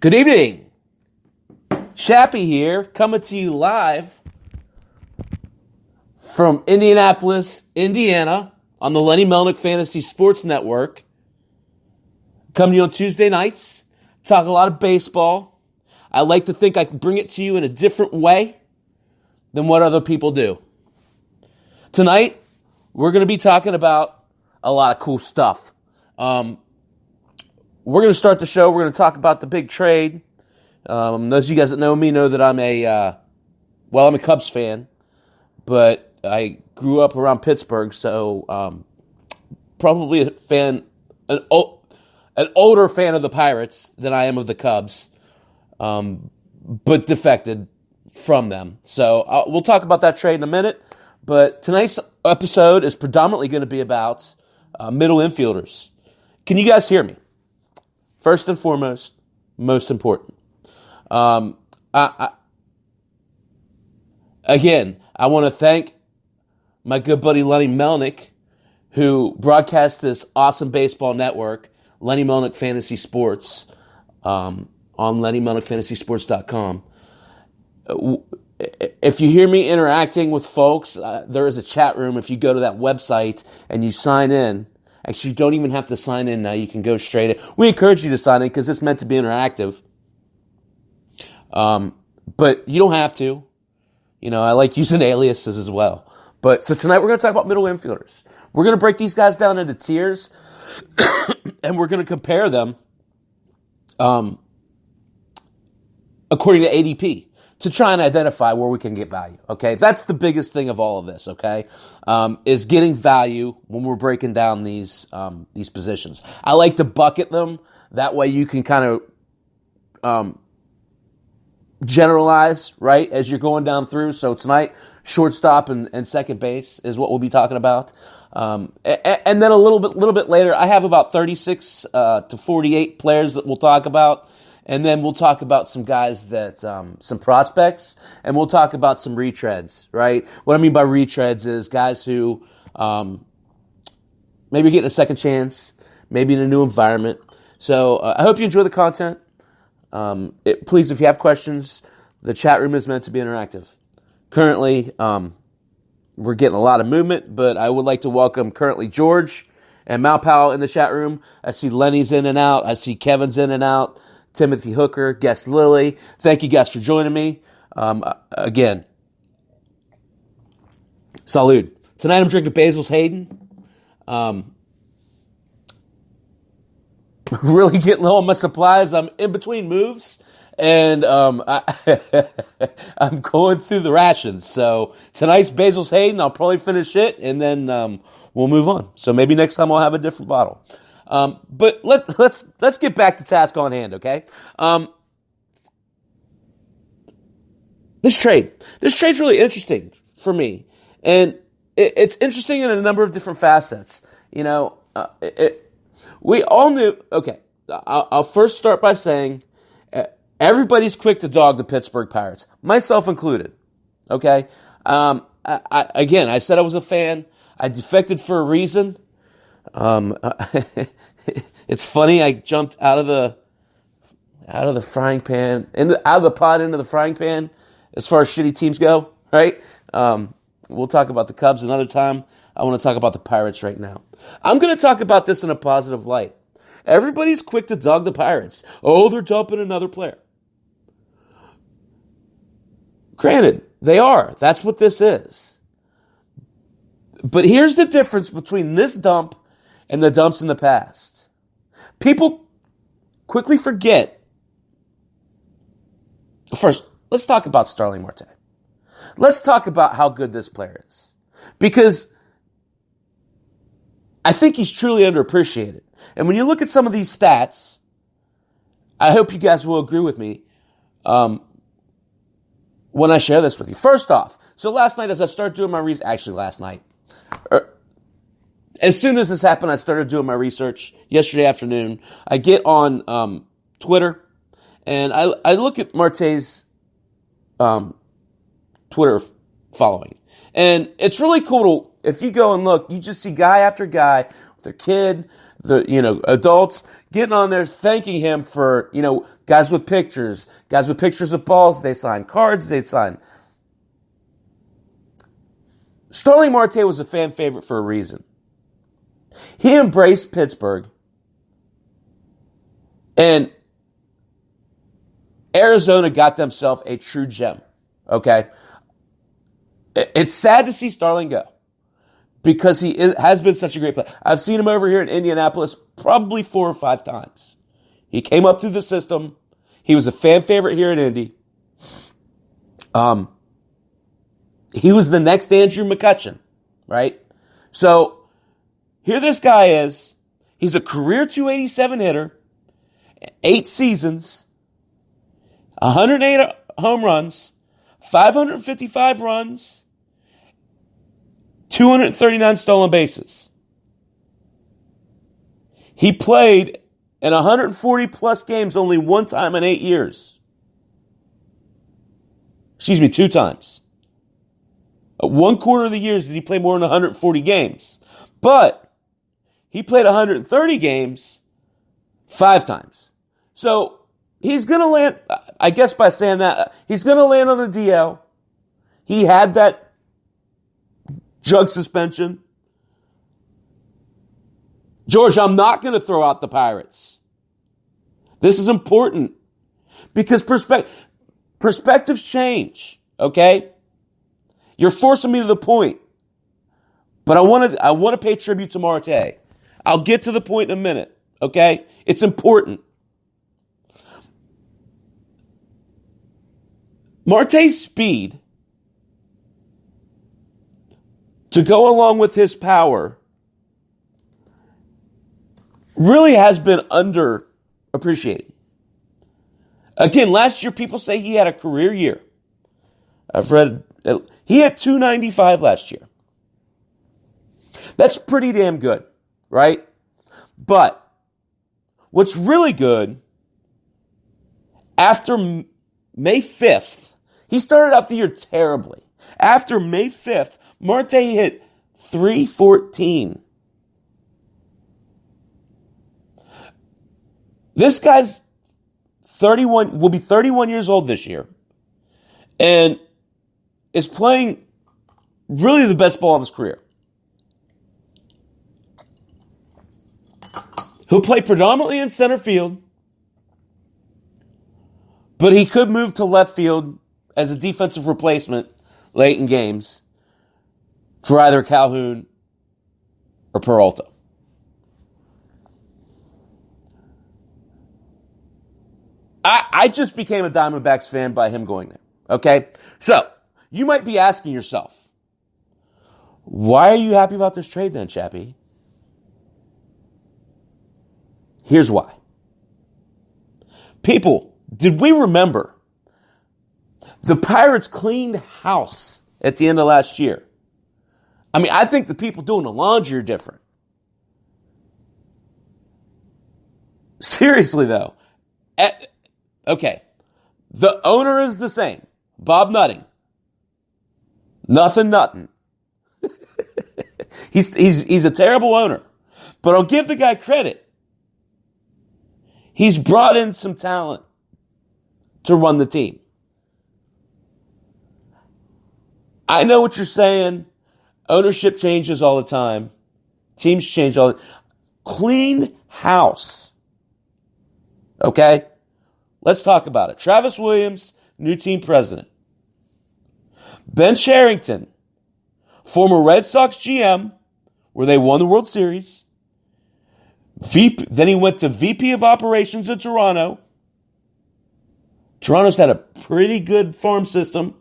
Good evening. Chappy here, coming to you live from Indianapolis, Indiana, on the Lenny Melnick Fantasy Sports Network. Coming to you on Tuesday nights, talk a lot of baseball. I like to think I can bring it to you in a different way than what other people do. Tonight, we're going to be talking about a lot of cool stuff. We're going to start the show. We're going to talk about the big trade. Those of you guys that know me know that I'm a Cubs fan, but I grew up around Pittsburgh, so probably an older fan of the Pirates than I am of the Cubs, but defected from them. So we'll talk about that trade in a minute, but tonight's episode is predominantly going to be about middle infielders. Can you guys hear me? First and foremost, most important. I want to thank my good buddy Lenny Melnick, who broadcasts this awesome baseball network, Lenny Melnick Fantasy Sports, on LennyMelnickFantasySports.com. If you hear me interacting with folks, there is a chat room. If you go to that website and you sign in, actually, you don't even have to sign in now. You can go straight in. We encourage you to sign in because it's meant to be interactive. But you don't have to. You know, I like using aliases as well. But so tonight we're going to talk about middle infielders. We're going to break these guys down into tiers, and we're going to compare them according to ADP to try and identify where we can get value. Okay, that's the biggest thing of all of this. Okay, is getting value when we're breaking down these positions. I like to bucket them. That way you can kind of generalize, right, as you're going down through. So tonight, shortstop and second base is what we'll be talking about. And then a little bit later, I have about 36 to 48 players that we'll talk about. And then we'll talk about some guys that, some prospects, and we'll talk about some retreads, right? What I mean by retreads is guys who maybe getting a second chance, maybe in a new environment. So I hope you enjoy the content. Please, if you have questions, the chat room is meant to be interactive. Currently, we're getting a lot of movement, but I would like to welcome currently George and Malpal in the chat room. I see Lenny's in and out. I see Kevin's in and out. Timothy Hooker, Guest Lily. Thank you guys for joining me. Again, salud. Tonight I'm drinking Basils Hayden. Really getting low on my supplies. I'm in between moves, and I'm going through the rations. So tonight's Basils Hayden. I'll probably finish it, and then we'll move on. So maybe next time I'll have a different bottle. But let's get back to task on hand, okay? This trade's really interesting for me, and it's interesting in a number of different facets. You know, we all knew. Okay, I'll first start by saying everybody's quick to dog the Pittsburgh Pirates, myself included. Okay, I said I was a fan. I defected for a reason. It's funny. I jumped out of the frying pan, out of the pot into the frying pan. As far as shitty teams go, right? We'll talk about the Cubs another time. I want to talk about the Pirates right now. I'm going to talk about this in a positive light. Everybody's quick to dog the Pirates. Oh, they're dumping another player. Granted, they are. That's what this is. But here's the difference between this dump and the dumps in the past. People quickly forget. First, let's talk about Starling Marte. Let's talk about how good this player is. Because I think he's truly underappreciated. And when you look at some of these stats, I hope you guys will agree with me when I share this with you. First off, so last night as I started doing my research, actually last night, as soon as this happened, I started doing my research yesterday afternoon. I get on Twitter, and I look at Marte's Twitter following. And it's really cool to, if you go and look, you just see guy after guy with their kid, adults getting on there thanking him for, guys with pictures of balls. They signed cards. They signed. Starling Marte was a fan favorite for a reason. He embraced Pittsburgh. And Arizona got themselves a true gem. Okay? It's sad to see Starling go because he has been such a great player. I've seen him over here in Indianapolis probably 4 or 5 times. He came up through the system. He was a fan favorite here in Indy. He was the next Andrew McCutchen, right? So here this guy is. He's a career 287 hitter, 8 seasons, 108 home runs, 555 runs, 239 stolen bases. He played in 140 plus games only one time in 8 years. 2 times. 1/4 of the years did he play more than 140 games. But he played 130 games 5 times. So he's going to land, I guess by saying that, he's going to land on the DL. He had that drug suspension. George, I'm not going to throw out the Pirates. This is important because perspectives change, okay? You're forcing me to the point, but I want to pay tribute to Marte. I'll get to the point in a minute, okay? It's important. Marte's speed, to go along with his power, really has been underappreciated. Again, last year people say he had a career year. I've read he had 295 last year. That's pretty damn good, right? But what's really good, after May 5th, he started out the year terribly. After May 5th, Marte hit 314. This guy's 31, will be 31 years old this year, and is playing really the best ball of his career. He'll play predominantly in center field, but he could move to left field as a defensive replacement late in games for either Calhoun or Peralta. I just became a Diamondbacks fan by him going there. Okay? So, you might be asking yourself, why are you happy about this trade then, Chappy? Here's why. People, did we remember the Pirates cleaned house at the end of last year? I mean, I think the people doing the laundry are different. Seriously, though. Okay. The owner is the same. Bob Nutting. Nothing. He's a terrible owner. But I'll give the guy credit. He's brought in some talent to run the team. I know what you're saying. Ownership changes all the time. Teams change all the time. Clean house. Okay? Let's talk about it. Travis Williams, new team president. Ben Cherington, former Red Sox GM, where they won the World Series. Then he went to VP of Operations in Toronto. Toronto's had a pretty good farm system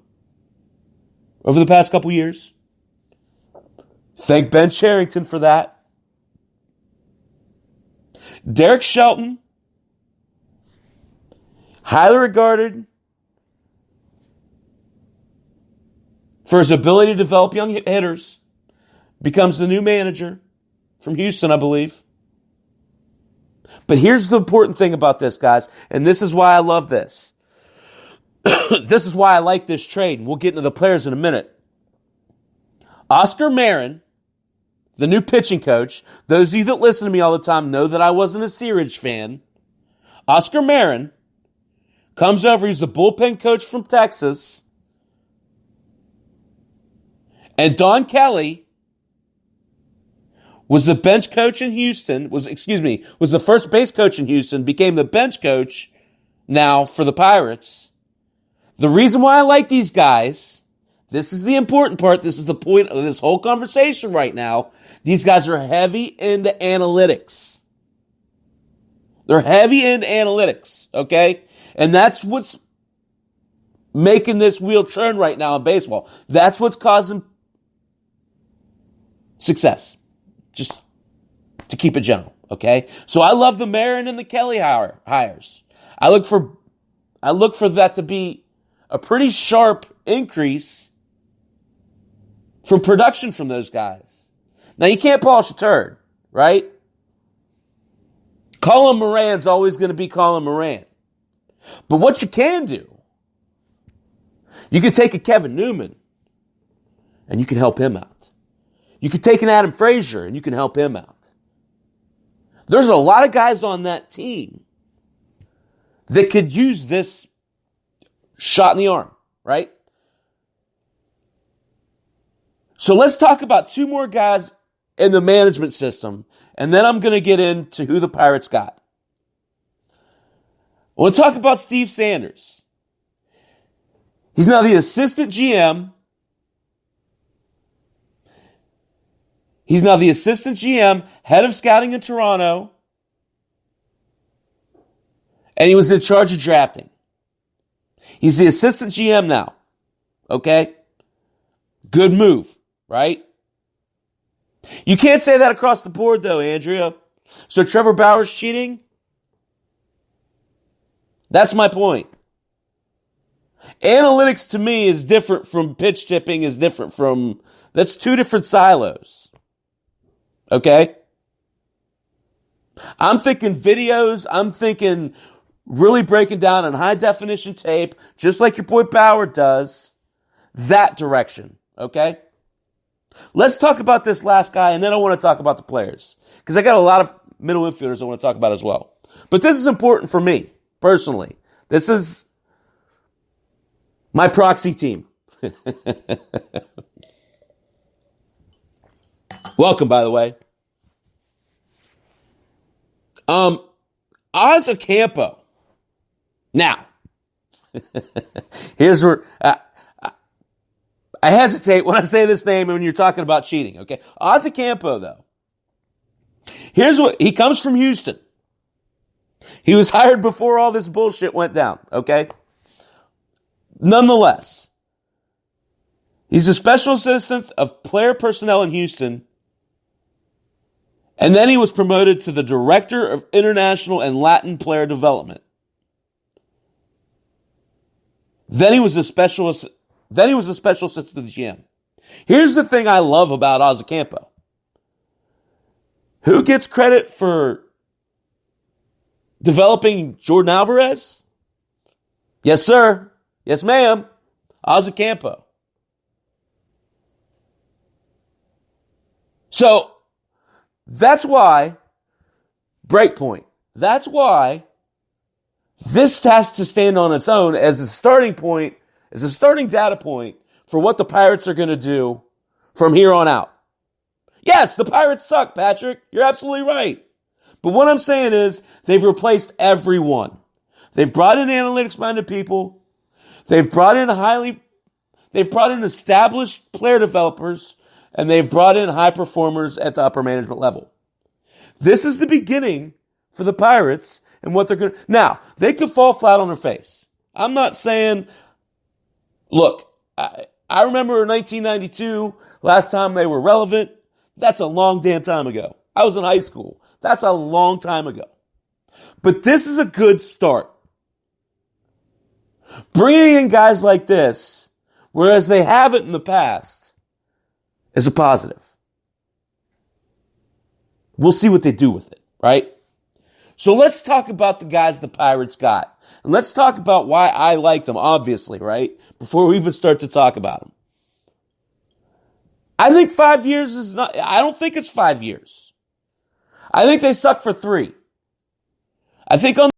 over the past couple years. Thank Ben Cherington for that. Derek Shelton, highly regarded for his ability to develop young hitters, becomes the new manager from Houston, I believe. But here's the important thing about this, guys, and this is why I love this. This is why I like this trade, and we'll get into the players in a minute. Oscar Marin, the new pitching coach. Those of you that listen to me all the time know that I wasn't a Searage fan. Oscar Marin comes over. He's the bullpen coach from Texas. And Don Kelly was the bench coach in Houston, was the first base coach in Houston, became the bench coach now for the Pirates. The reason why I like these guys, this is the important part, this is the point of this whole conversation right now, these guys are heavy into analytics. They're heavy into analytics, okay? And that's what's making this wheel turn right now in baseball. That's what's causing success. Just to keep it general, okay? So I love the Marin and the Kelly hires. I look for that to be a pretty sharp increase from production from those guys. Now, you can't polish a turd, right? Colin Moran's always going to be Colin Moran. But what you can do, you can take a Kevin Newman and you can help him out. You could take an Adam Frazier and you can help him out. There's a lot of guys on that team that could use this shot in the arm, right? So let's talk about two more guys in the management system, and then I'm going to get into who the Pirates got. I want to talk about Steve Sanders. He's now the assistant GM. He's now the assistant GM, head of scouting in Toronto, and he was in charge of drafting. He's the assistant GM now. Okay? Good move, right? You can't say that across the board, though, Andrea. So Trevor Bauer's cheating? That's my point. Analytics to me is different from pitch tipping, that's two different silos. Okay? I'm thinking videos. I'm thinking really breaking down in high definition tape, just like your boy Bauer does. That direction. Okay? Let's talk about this last guy, and then I want to talk about the players. Because I got a lot of middle infielders I want to talk about as well. But this is important for me, personally. This is my proxy team. Welcome, by the way. Ocampo. Now, here's where I hesitate when I say this name and when you're talking about cheating, okay? Ocampo, though. Here's what, he comes from Houston. He was hired before all this bullshit went down, okay? Nonetheless, he's a special assistant of player personnel in Houston. And then he was promoted to the director of international and Latin player development. Then he was a special assistant to the GM. Here's the thing I love about Ocampo. Who gets credit for developing Jordan Alvarez? Yes, sir. Yes, ma'am. Ocampo. So, that's why, breakpoint, that's why this has to stand on its own as a starting point, as a starting data point for what the Pirates are going to do from here on out. Yes, the Pirates suck, Patrick. You're absolutely right. But what I'm saying is they've replaced everyone. They've brought in analytics-minded people. They've brought in established player developers, and they've brought in high performers at the upper management level. This is the beginning for the Pirates and what they're going to... Now, they could fall flat on their face. I'm not saying... Look, I remember in 1992, last time they were relevant. That's a long damn time ago. I was in high school. That's a long time ago. But this is a good start. Bringing in guys like this, whereas they haven't in the past, is a positive. We'll see what they do with it, right? So let's talk about the guys the Pirates got. And let's talk about why I like them, obviously, right? Before we even start to talk about them. I think 5 years is not, I don't think it's 5 years. I think they suck for 3. I think on